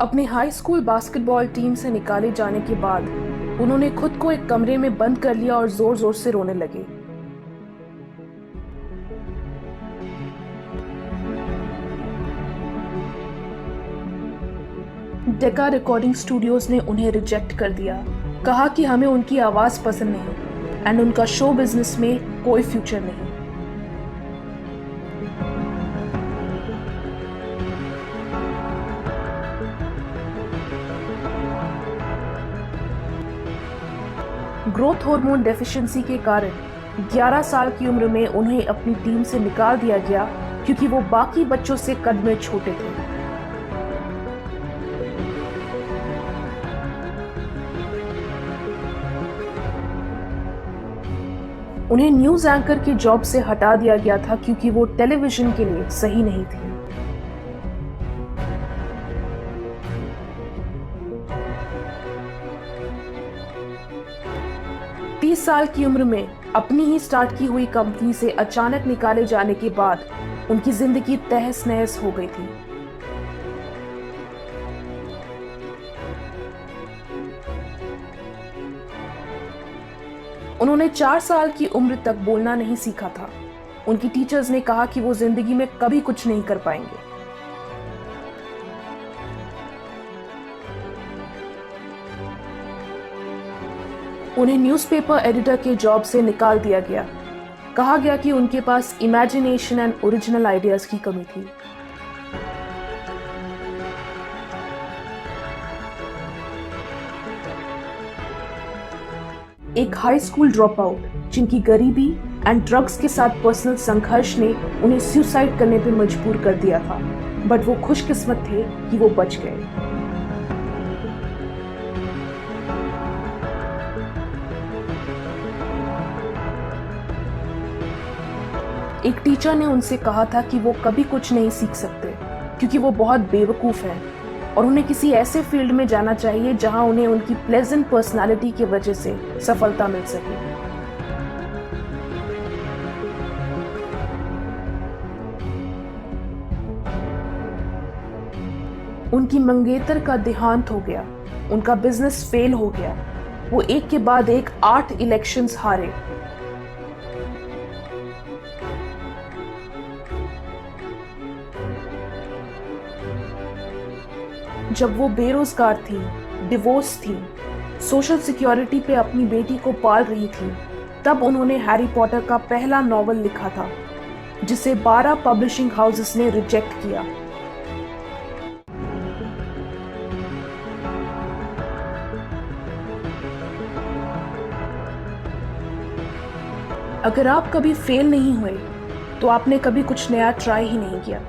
अपनी high school basketball team से निकाले जाने के बाद उन्होंने खुद को एक कमरे में बंद कर लिया और जोर जोर से रोने लगे। डेका रिकॉर्डिंग स्टूडियोज ने उन्हें रिजेक्ट कर दिया, कहा कि हमें उनकी आवाज पसंद नहीं एंड उनका शो बिजनेस में कोई फ्यूचर नहीं। ग्रोथ हार्मोन डेफिशिएंसी के कारण 11 साल की उम्र में उन्हें अपनी टीम से निकाल दिया गया क्योंकि वो बाकी बच्चों से कद में छोटे थे। उन्हें न्यूज एंकर की जॉब से हटा दिया गया था क्योंकि वो टेलीविजन के लिए सही नहीं थी। तीस साल की उम्र में अपनी ही स्टार्ट की हुई कंपनी से अचानक निकाले जाने के बाद उनकी जिंदगी तहस नहस हो गई थी। उन्होंने 4 साल की उम्र तक बोलना नहीं सीखा था। उनकी टीचर्स ने कहा कि वो जिंदगी में कभी कुछ नहीं कर पाएंगे। उन्हें न्यूज़पेपर एडिटर के जॉब से निकाल दिया गया। कहा गया कि उनके पास इमेजिनेशन एंड ओरिजिनल आइडियाज की कमी थी। एक हाई स्कूल ड्रॉप आउट जिनकी गरीबी एंड ड्रग्स के साथ पर्सनल संघर्ष ने उन्हें सुसाइड करने पर मजबूर कर दिया था, बट वो खुशकिस्मत थे कि वो बच गए। एक टीचर ने उनसे कहा था कि वो कभी कुछ नहीं सीख सकते क्योंकि वो बहुत बेवकूफ़ हैं और उन्हें किसी ऐसे फील्ड में जाना चाहिए जहां उन्हें उनकी प्लेजेंट पर्सनालिटी की वजह से सफलता मिल सके। उनकी मंगेतर का देहांत हो गया, उनका बिजनेस फेल हो गया, वो एक के बाद एक 8 इलेक्शंस हारे। जब वो बेरोजगार थी, डिवोर्स थी, सोशल सिक्योरिटी पे अपनी बेटी को पाल रही थी, तब उन्होंने हैरी पॉटर का पहला नॉवल लिखा था जिसे 12 पब्लिशिंग हाउसेस ने रिजेक्ट किया। अगर आप कभी फेल नहीं हुए तो आपने कभी कुछ नया ट्राई ही नहीं किया।